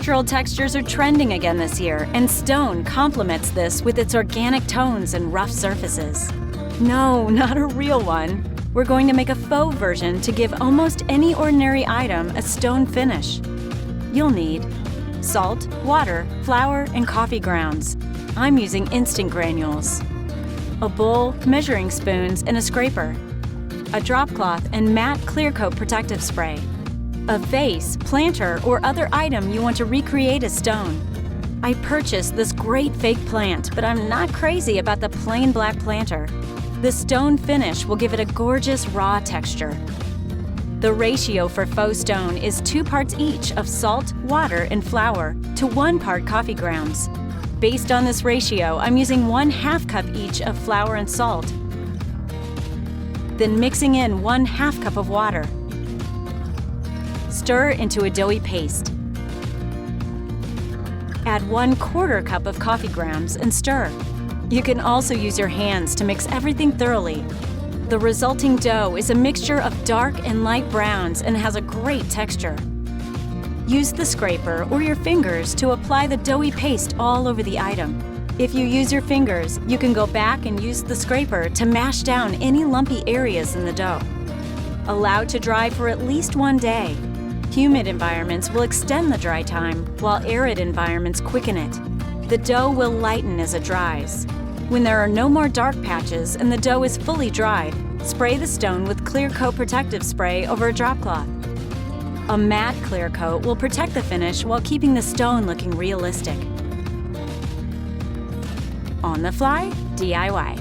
Natural textures are trending again this year, and stone complements this with its organic tones and rough surfaces. No, not a real one. We're going to make a faux version to give almost any ordinary item a stone finish. You'll need salt, water, flour, and coffee grounds. I'm using instant granules. A bowl, measuring spoons, and a scraper. A drop cloth and matte clear coat protective spray. A vase, planter, or other item you want to recreate as stone. I purchased this great fake plant, but I'm not crazy about the plain black planter. The stone finish will give it a gorgeous raw texture. The ratio for faux stone is 2 parts each of salt, water, and flour to 1 part coffee grounds. Based on this ratio, I'm using 1/2 cup each of flour and salt. Then mixing in 1/2 cup of water. Stir into a doughy paste. Add 1/4 cup of coffee grounds and stir. You can also use your hands to mix everything thoroughly. The resulting dough is a mixture of dark and light browns and has a great texture. Use the scraper or your fingers to apply the doughy paste all over the item. If you use your fingers, you can go back and use the scraper to mash down any lumpy areas in the dough. Allow to dry for at least 1 day. Humid environments will extend the dry time, while arid environments quicken it. The dough will lighten as it dries. When there are no more dark patches and the dough is fully dried, spray the stone with clear coat protective spray over a drop cloth. A matte clear coat will protect the finish while keeping the stone looking realistic. On the fly, DIY.